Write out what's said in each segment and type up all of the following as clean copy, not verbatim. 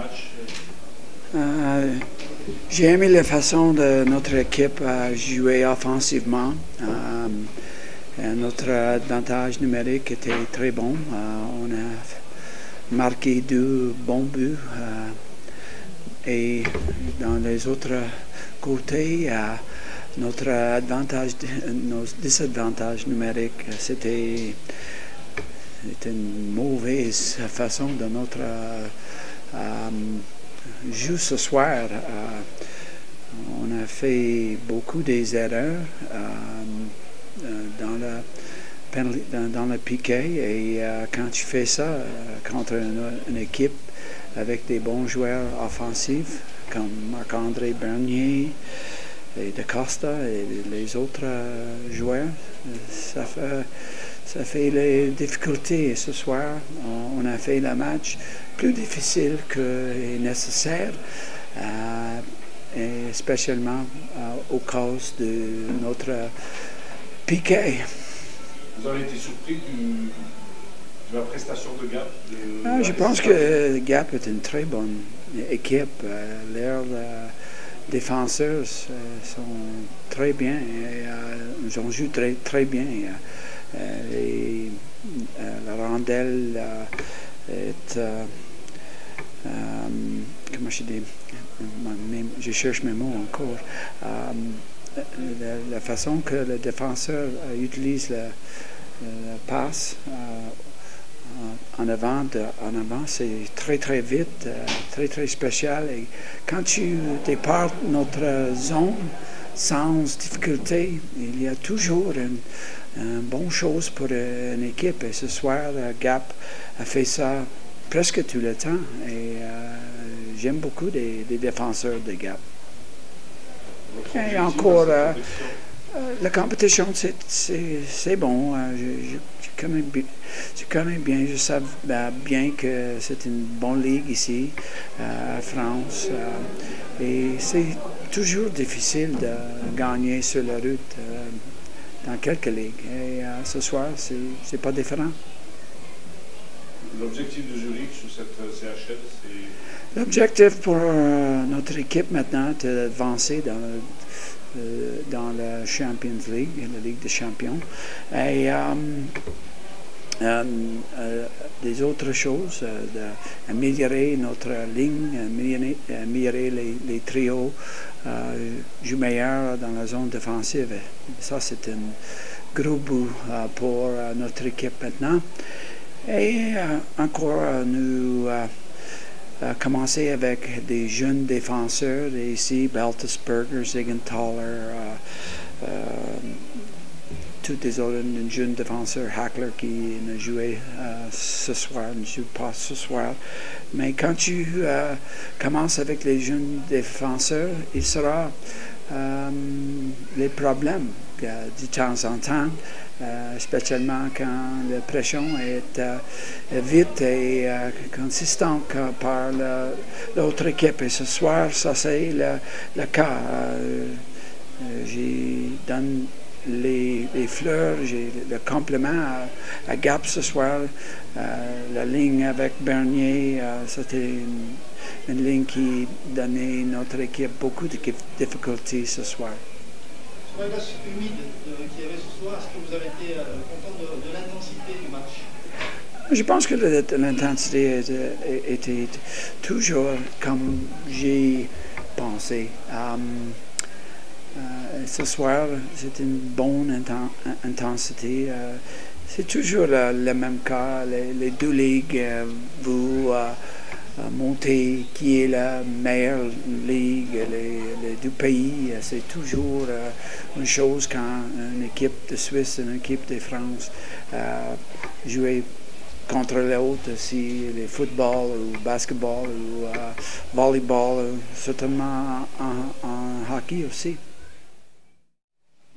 match? J'ai aimé la façon de notre équipe à jouer offensivement. Notre avantage numérique était très bon. On a marqué 2 bons buts. Et dans les autres côtés, nos désavantages numériques, c'était une mauvaise façon de notre jeu ce soir. On a fait beaucoup des erreurs dans le piquet et quand tu fais ça contre une équipe avec des bons joueurs offensifs comme Marc-André Bernier et De Costa et les autres joueurs, ça fait les difficultés. Ce soir, on a fait le match plus difficile que nécessaire, et spécialement au cause de notre piquet. Vous avez été surpris de la prestation de Gap? Je pense que Gap est une très bonne équipe. Leurs défenseurs sont très bien. Ils ont joué très, très bien. La rondelle est... comment je dis? Je cherche mes mots encore. La façon que le défenseur utilise la passe en avant, c'est très très vite, très très spécial. Et quand tu départs notre zone sans difficulté, il y a toujours une bonne chose pour une équipe. Et ce soir, Gap a fait ça presque tout le temps. Et j'aime beaucoup des défenseurs de Gap. Et encore, la compétition, c'est bon. Je connais bien, je sais bien que c'est une bonne ligue ici, à France. Et c'est toujours difficile de gagner sur la route dans quelques ligues. Et ce soir, c'est pas différent. L'objectif de Zurich sur cette CHL, c'est... L'objectif pour notre équipe maintenant est d'avancer dans la Champions League, la Ligue des Champions. Et des autres choses, d'améliorer notre ligne, améliorer les trios, jouer meilleur dans la zone défensive. Ça, c'est un gros bout pour notre équipe maintenant. Et encore, nous commencer avec des jeunes défenseurs ici, Baltusberger, Siegenthaler, tous les autres jeunes défenseurs, Hackler qui a joué ce soir, ne joue pas ce soir. Mais quand tu commences avec les jeunes défenseurs, il sera les problèmes de temps en temps. Spécialement quand la pression est vite et consistante par l'autre équipe. Et ce soir, ça c'est le cas. J'ai donné les fleurs, j'ai le compliment à Gap ce soir. La ligne avec Bernier, c'était une ligne qui donnait notre équipe beaucoup de difficultés ce soir. Sur la glace humide qu'il y avait ce soir, est-ce que vous avez été content de l'intensité du match? Je pense que l'intensité était toujours comme j'ai pensé. Ce soir, c'est une bonne intensité. C'est toujours le même cas. Les deux ligues, vous montez qui est la meilleure ligue, les deux pays. C'est toujours une chose quand une équipe de Suisse et une équipe de France jouent contre l'autre, si le football ou basketball ou volleyball, certainement en hockey aussi.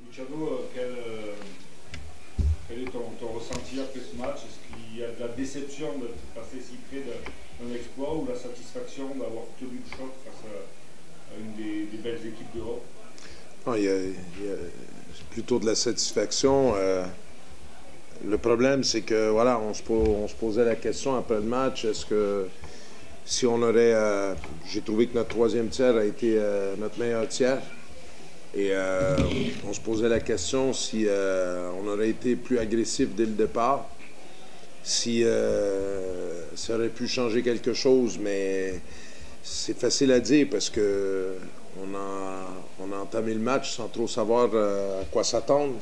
Luciano, quel est ton ressenti après ce match? Est-ce qu'il y a de la déception de passer si près d'un exploit ou la satisfaction d'avoir tenu le choc face à une des belles équipes d'Europe? Non, il y a plutôt de la satisfaction. Le problème, c'est que voilà, on se posait la question après le match, est-ce que si on aurait... j'ai trouvé que notre troisième tiers a été notre meilleur tiers. Et on se posait la question si on aurait été plus agressif dès le départ, si ça aurait pu changer quelque chose, mais c'est facile à dire parce que on a entamé le match sans trop savoir à quoi s'attendre.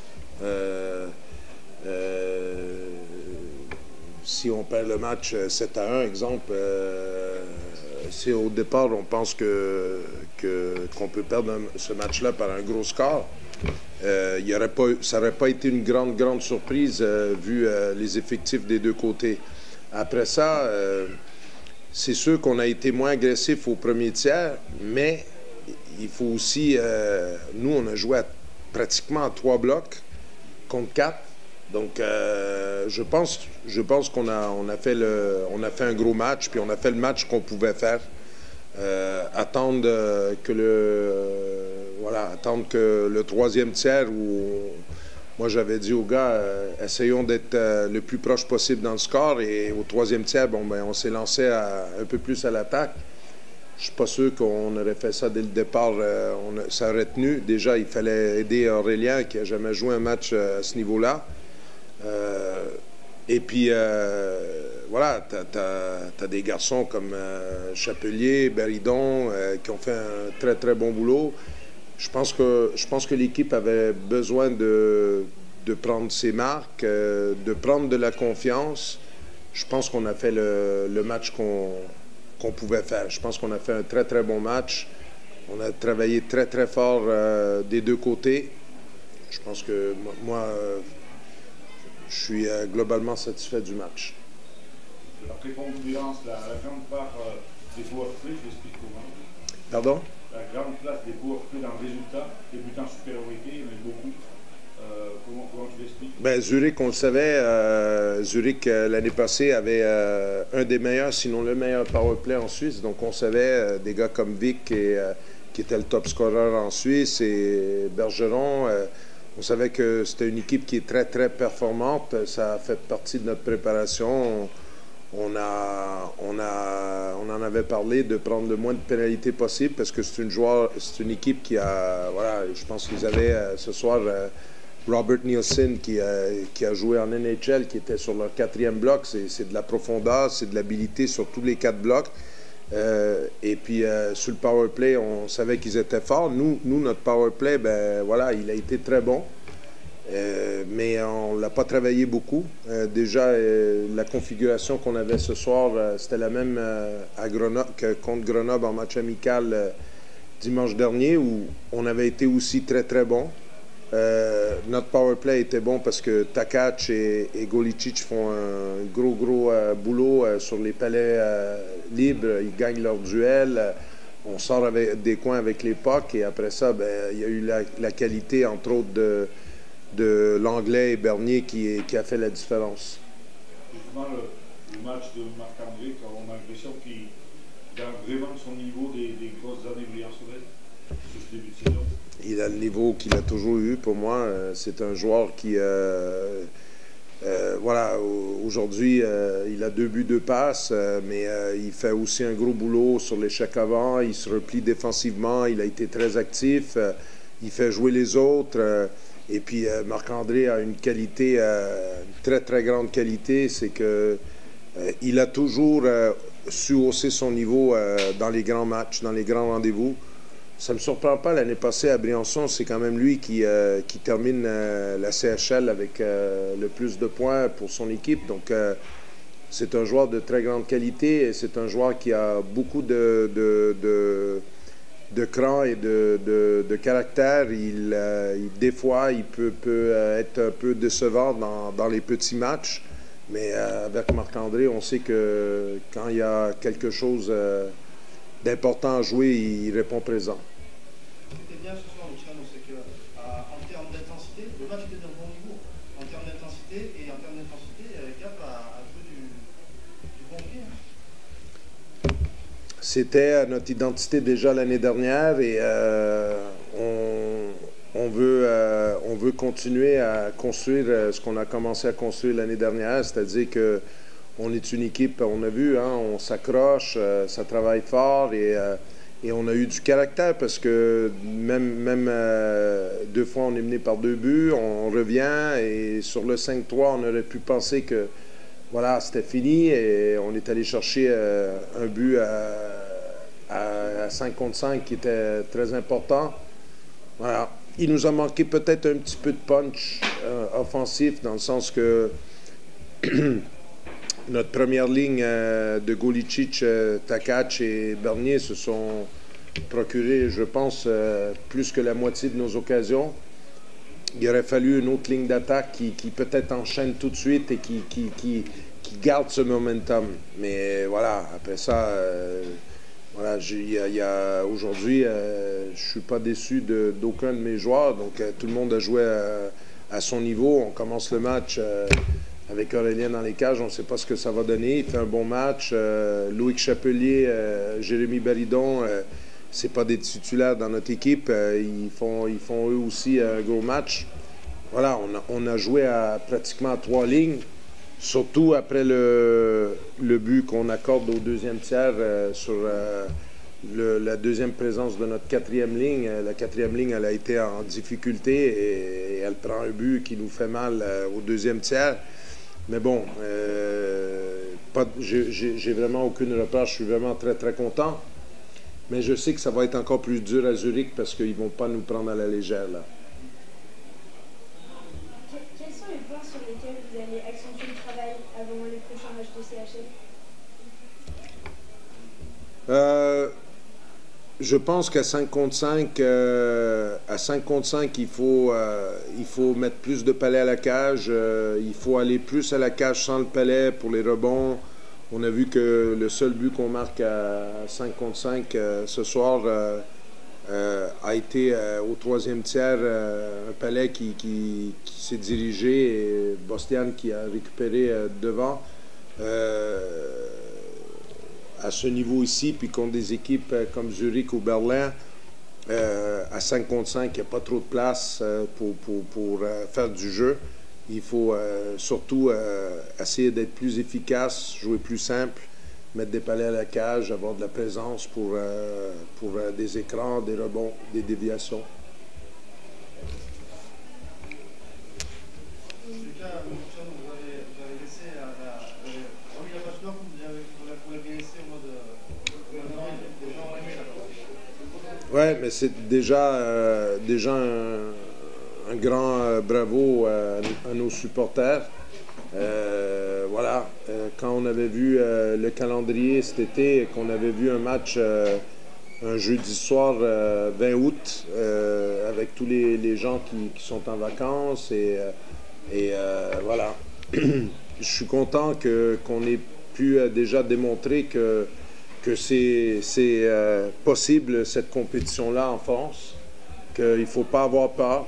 Si on perd le match 7-1, exemple, si au départ on pense qu'on peut perdre ce match-là par un gros score, ça n'aurait pas été une grande surprise vu les effectifs des deux côtés. Après ça, c'est sûr qu'on a été moins agressif au premier tiers, mais il faut aussi... nous, on a joué pratiquement à 3 blocs contre 4. Donc, je pense qu'on a fait un gros match, puis on a fait le match qu'on pouvait faire. Attendre que le troisième tiers où moi j'avais dit aux gars essayons d'être le plus proche possible dans le score, et au troisième tiers on s'est lancé un peu plus à l'attaque. Je suis pas sûr qu'on aurait fait ça dès le départ. Ça aurait tenu. Déjà, il fallait aider Aurélien qui a jamais joué un match à ce niveau-là. Et puis, voilà, t'as des garçons comme Chapelier, Beridon, qui ont fait un très bon boulot. Je pense que l'équipe avait besoin de prendre ses marques, de prendre de la confiance. Je pense qu'on a fait le match qu'on pouvait faire. Je pense qu'on a fait un très bon match. On a travaillé très fort des deux côtés. Je pense que moi je suis globalement satisfait du match. La prépondérance, la grande part des powerplays, je l'explique comment. Pardon? La grande place des powerplays dans le résultat, les buts en supériorité, il y en a beaucoup. Comment tu l'expliques? Ben, Zurich, on le savait. Zurich, l'année passée, avait un des meilleurs, sinon le meilleur powerplay en Suisse. Donc, on savait des gars comme Vic, qui était le top scorer en Suisse, et Bergeron. On savait que c'était une équipe qui est très performante. Ça a fait partie de notre préparation. On en avait parlé de prendre le moins de pénalités possible parce que c'est une équipe qui a... Voilà, je pense qu'ils avaient ce soir Robert Nielsen qui a joué en NHL, qui était sur leur 4e bloc. C'est de la profondeur, c'est de l'habilité sur tous les 4 blocs. Et puis sur le power play, on savait qu'ils étaient forts. Nous, notre power play, voilà, il a été très bon. Mais on ne l'a pas travaillé beaucoup. Déjà, la configuration qu'on avait ce soir, c'était la même à Grenoble, contre Grenoble en match amical dimanche dernier, où on avait été aussi très bon. Notre power play était bon parce que Takac et Golicic font un gros boulot sur les palais libres. Ils gagnent leur duel. On sort avec des coins avec les pucks, et après ça, il y a eu la qualité, entre autres, de l'Anglais et Bernier qui a fait la différence. Justement, le match de Marc-André, on a l'impression qu'il garde vraiment son niveau des grosses années briançonnaises sur ce début de saison. Il a le niveau qu'il a toujours eu pour moi. C'est un joueur qui... voilà, aujourd'hui, il a 2 buts, 2 passes, mais il fait aussi un gros boulot sur l'échec avant. Il se replie défensivement. Il a été très actif. Il fait jouer les autres. Et puis, Marc-André a une qualité, très grande qualité, c'est que il a toujours su hausser son niveau dans les grands matchs, dans les grands rendez-vous. Ça ne me surprend pas, l'année passée à Briançon, c'est quand même lui qui termine la CHL avec le plus de points pour son équipe. Donc, c'est un joueur de très grande qualité, et c'est un joueur qui a beaucoup de cran et de caractère. Des fois, il peut être un peu décevant dans les petits matchs, mais avec Marc-André, on sait que quand il y a quelque chose d'important à jouer, il répond présent. C'était bien ce soir, Luciano, c'est qu'en termes d'intensité, le match était d'un bon niveau. En termes d'intensité, Cap a joué du bon pied. C'était notre identité déjà l'année dernière, et on veut continuer à construire ce qu'on a commencé à construire l'année dernière, c'est-à-dire que on est une équipe, on a vu, hein, on s'accroche, ça travaille fort et on a eu du caractère parce que même 2 fois on est mené par 2 buts, on revient et sur le 5-3 on aurait pu penser que voilà, c'était fini et on est allé chercher un but à 5 contre 5 qui était très important. Voilà. Il nous a manqué peut-être un petit peu de punch offensif dans le sens que notre première ligne de Golicic, Takac et Bernier se sont procuré, je pense, plus que la moitié de nos occasions. Il aurait fallu une autre ligne d'attaque qui peut-être enchaîne tout de suite et qui garde ce momentum. Mais voilà, après ça, voilà, aujourd'hui, je ne suis pas déçu d'aucun de mes joueurs. Donc, tout le monde a joué à son niveau. On commence le match avec Aurélien dans les cages. On ne sait pas ce que ça va donner. Il fait un bon match. Loïc Chapelier, Jérémy Baridon, ce n'est pas des titulaires dans notre équipe. Ils font eux aussi un gros match. Voilà, on a joué pratiquement à 3 lignes. Surtout après le but qu'on accorde au deuxième tiers sur la deuxième présence de notre 4e ligne. La 4e ligne, elle a été en difficulté et elle prend un but qui nous fait mal au deuxième tiers. Mais bon, j'ai vraiment aucune reproche. Je suis vraiment très, très content. Mais je sais que ça va être encore plus dur à Zurich parce qu'ils ne vont pas nous prendre à la légère, là. Quels sont les points sur lesquels vous allez accentuer le travail avant les prochains matchs de CHL? Je pense qu'à 5 contre 5, il faut mettre plus de palais à la cage. Il faut aller plus à la cage sans le palais pour les rebonds. On a vu que le seul but qu'on marque à 5 contre 5 ce soir a été au 3e tiers, un palais qui s'est dirigé et Bostian qui a récupéré devant. À ce niveau ici, puis contre des équipes comme Zurich ou Berlin, à 5 contre 5, il n'y a pas trop de place pour faire du jeu. Il faut surtout essayer d'être plus efficace, jouer plus simple, mettre des palais à la cage, avoir de la présence pour des écrans, des rebonds, des déviations. Oui, mais c'est déjà un grand bravo à nos supporters. Voilà, quand on avait vu le calendrier cet été et qu'on avait vu un match un jeudi soir 20 août avec tous les gens qui sont en vacances et voilà. Je suis content qu'on ait pu déjà démontrer que c'est possible cette compétition-là en France, qu'il ne faut pas avoir peur.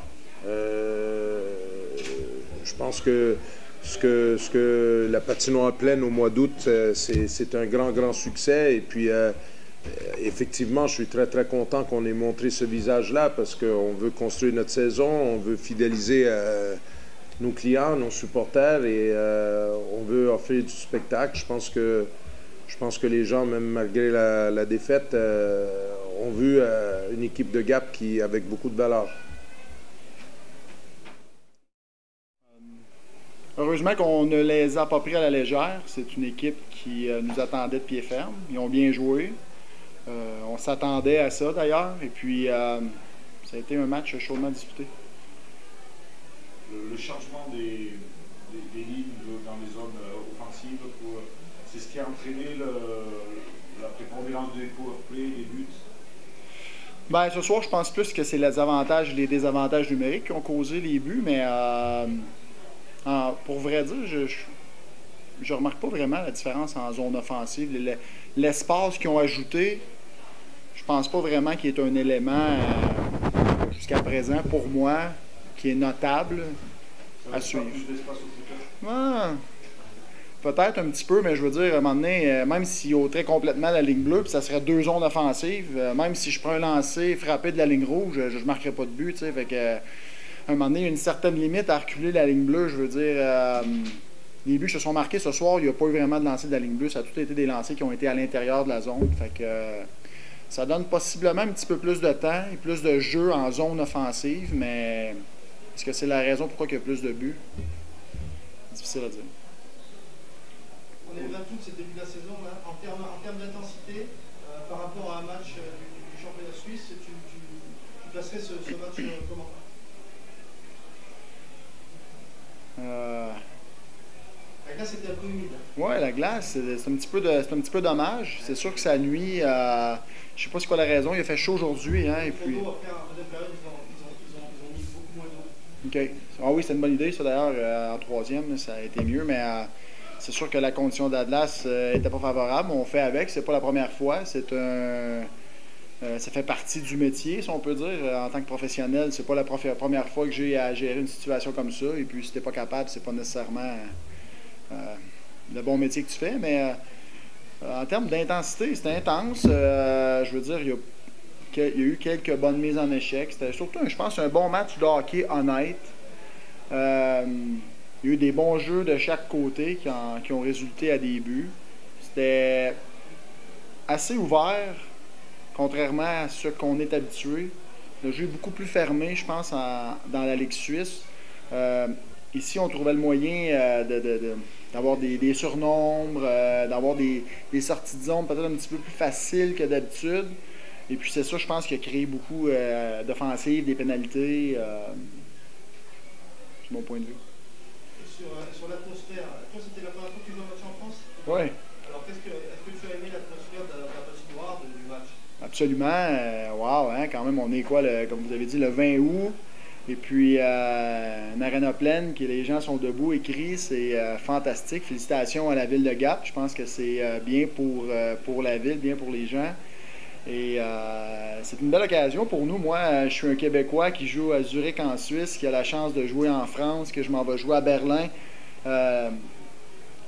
Je pense que ce que la patinoire pleine au mois d'août, c'est un grand succès. Et puis, effectivement, je suis très, très content qu'on ait montré ce visage-là parce qu'on veut construire notre saison, on veut fidéliser nos clients, nos supporters et on veut offrir du spectacle. Je pense que les gens, même malgré la défaite, ont vu une équipe de Gap avec beaucoup de valeur. Heureusement qu'on ne les a pas pris à la légère. C'est une équipe qui nous attendait de pied ferme. Ils ont bien joué. On s'attendait à ça d'ailleurs. Et puis, ça a été un match chaudement disputé. Le changement des lignes dans les zones offensives, c'est ce qui a entraîné la prépondérance des powerplay, des buts? Bien, ce soir, je pense plus que c'est les avantages et les désavantages numériques qui ont causé les buts, mais pour vrai dire, je ne remarque pas vraiment la différence en zone offensive. L'espace qu'ils ont ajouté, je pense pas vraiment qu'il est un élément jusqu'à présent, pour moi, qui est notable à suivre. Peut-être un petit peu, mais je veux dire, à un moment donné, même s'il ôterait complètement la ligne bleue, puis ça serait 2 zones offensives, même si je prends un lancer frappé de la ligne rouge, je ne marquerais pas de but, tu sais, fait que, à un moment donné, il y a une certaine limite à reculer la ligne bleue, je veux dire, Les buts se sont marqués ce soir, il n'y a pas eu vraiment de lancer de la ligne bleue. Ça a tout été des lancers qui ont été à l'intérieur de la zone. Fait que ça donne possiblement un petit peu plus de temps et plus de jeu en zone offensive, mais est-ce que c'est la raison pourquoi il y a plus de buts? Difficile à dire. On est là tout ce début de la saison, là, en termes d'intensité, par rapport à un match du championnat suisse, tu placerais ce match comment? La glace était un peu humide. Oui, la glace, c'est un petit peu dommage. C'est sûr que ça nuit. Je ne sais pas c'est quoi la raison. Il a fait chaud aujourd'hui. Hein, et puis... Après, en deuxième période, ils ont mis beaucoup moins d'eau. OK. Ah oui, c'est une bonne idée, ça d'ailleurs. En troisième, ça a été mieux, mais c'est sûr que la condition de la glace n'était pas favorable. On fait avec. C'est pas la première fois. Ça fait partie du métier, si on peut dire. En tant que professionnel, c'est pas la première fois que j'ai à gérer une situation comme ça. Et puis, si tu n'es pas capable, c'est pas nécessairement le bon métier que tu fais. Mais en termes d'intensité, c'était intense. Je veux dire, il y a eu quelques bonnes mises en échec. C'était surtout, je pense, un bon match de hockey honnête. Il y a eu des bons jeux de chaque côté qui ont résulté à des buts. C'était assez ouvert, contrairement à ce qu'on est habitué. Le jeu est beaucoup plus fermé, je pense, dans la Ligue suisse. Ici, on trouvait le moyen d'avoir des surnombres, d'avoir des sorties de zone peut-être un petit peu plus faciles que d'habitude. Et puis c'est ça, je pense, qui a créé beaucoup d'offensives, des pénalités. C'est mon point de vue. Sur l'atmosphère, toi, c'était la première fois que tu joues un match en France? Oui. Alors, est-ce que tu as aimé l'atmosphère de la patinoire du match? Absolument. Wow, hein, quand même, on est quoi, comme vous avez dit, le 20 août. Et puis, une arena pleine, que les gens sont debout et crient, c'est fantastique. Félicitations à la ville de Gap. Je pense que c'est bien pour la ville, bien pour les gens. Et c'est une belle occasion pour nous. Moi, je suis un Québécois qui joue à Zurich en Suisse, qui a la chance de jouer en France, que je m'en vais jouer à Berlin. La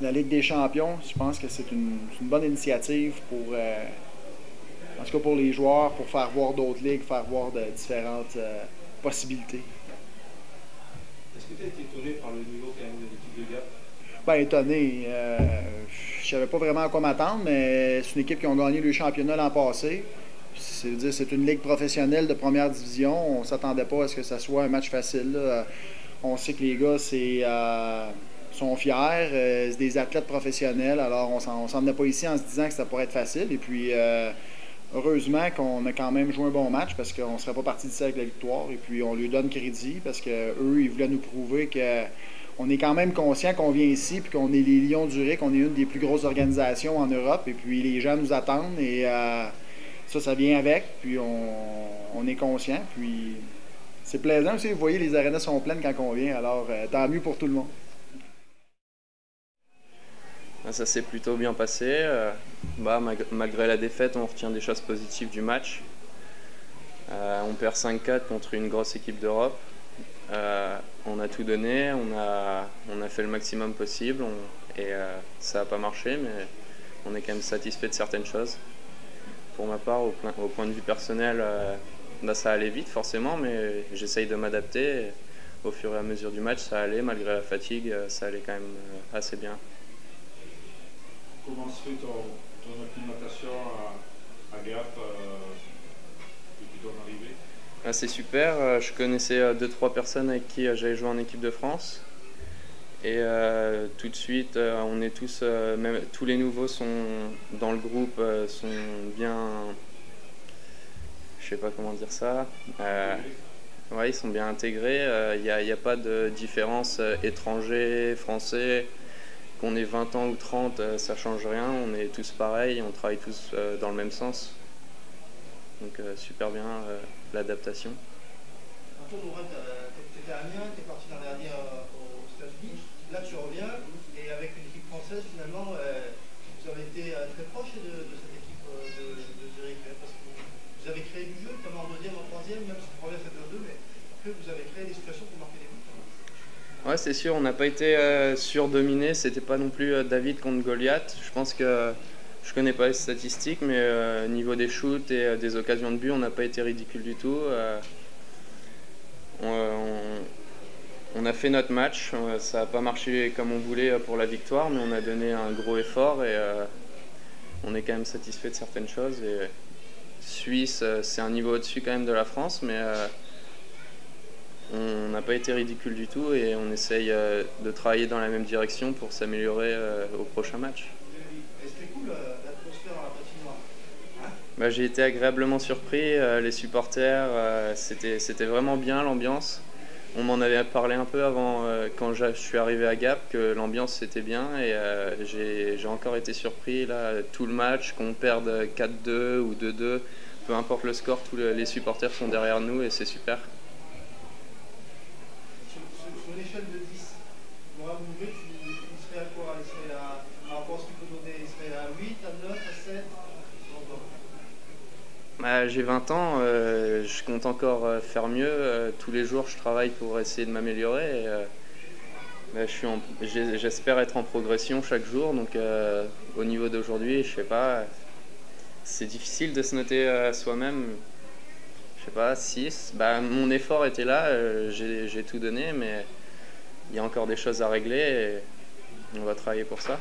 Ligue des champions, je pense que c'est une bonne initiative pour, en tout cas pour les joueurs, pour faire voir d'autres ligues, faire voir de différentes possibilités. Est-ce que tu as été étonné par le niveau quand même de l'équipe de Gap? Bien, étonné. Je savais pas vraiment à quoi m'attendre, mais c'est une équipe qui a gagné le championnat l'an passé. C'est une ligue professionnelle de première division. On ne s'attendait pas à ce que ça soit un match facile, là. On sait que les gars sont fiers, c'est des athlètes professionnels, alors on s'en venait pas ici en se disant que ça pourrait être facile. Et puis, heureusement qu'on a quand même joué un bon match parce qu'on ne serait pas parti d'ici avec la victoire. Et puis, on lui donne crédit parce qu'eux, ils voulaient nous prouver qu'on est quand même conscient qu'on vient ici puis qu'on est les Lions du Zurich, on est une des plus grosses organisations en Europe. Et puis, les gens nous attendent et ça vient avec. Puis, on est conscient. Puis, c'est plaisant aussi. Vous voyez, les arénas sont pleines quand on vient. Alors, tant mieux pour tout le monde. Ça s'est plutôt bien passé. Malgré la défaite, on retient des choses positives du match. On perd 5-4 contre une grosse équipe d'Europe. On a tout donné, on a fait le maximum possible et ça n'a pas marché, mais on est quand même satisfait de certaines choses. Pour ma part, au point de vue personnel, ça allait vite forcément, mais j'essaye de m'adapter. Au fur et à mesure du match, ça allait, malgré la fatigue, ça allait quand même assez bien. Comment se fait ton acclimatation à Gap depuis ton arrivée? C'est super, je connaissais 2-3 personnes avec qui j'avais joué en équipe de France. Et tout de suite, on est tous, même tous les nouveaux sont dans le groupe, sont bien, je sais pas comment dire ça, ouais, ils sont bien intégrés, il n'y a pas de différence étranger, français. Qu'on ait 20 ans ou 30, ça change rien, on est tous pareils, on travaille tous dans le même sens. Donc super bien l'adaptation. Antoine Morin, tu étais à Amiens, tu es parti l'an dernier aux États-Unis, là tu reviens et avec une équipe française finalement, vous avez été très proche de cette équipe de Zurich, parce que vous avez créé du jeu, notamment en deuxième, en troisième, même si le premier c'est 2-2, mais que vous avez créé des situations pour marquer des buts. Ouais, c'est sûr, on n'a pas été surdominé, c'était pas non plus David contre Goliath. Je pense que je connais pas les statistiques, mais au niveau des shoots et des occasions de but, on n'a pas été ridicule du tout. On On a fait notre match, ça n'a pas marché comme on voulait pour la victoire, mais on a donné un gros effort et on est quand même satisfait de certaines choses. Et Suisse, c'est un niveau au-dessus quand même de la France, mais on n'a pas été ridicule du tout et on essaye de travailler dans la même direction pour s'améliorer au prochain match. Et c'était cool l'atmosphère à la patinoire. Hein? Bah, j'ai été agréablement surpris, les supporters, c'était vraiment bien l'ambiance. On m'en avait parlé un peu avant, quand je suis arrivé à Gap, que l'ambiance c'était bien et j'ai encore été surpris là, tout le match, qu'on perde 4-2 ou 2-2, peu importe le score, tous les supporters sont derrière nous et c'est super. Sur une échelle de 10, Mourad Boumé, il serait à quoi? Il serait à, par rapport à ce qu'il peut donner, il serait à 8, à 9, à 7? Bah, j'ai 20 ans, je compte encore faire mieux. Tous les jours, je travaille pour essayer de m'améliorer. Bah, j'espère être en progression chaque jour. Donc, au niveau d'aujourd'hui, je sais pas. C'est difficile de se noter à soi-même. Je sais pas, 6. Bah, mon effort était là, j'ai tout donné, mais il y a encore des choses à régler et on va travailler pour ça.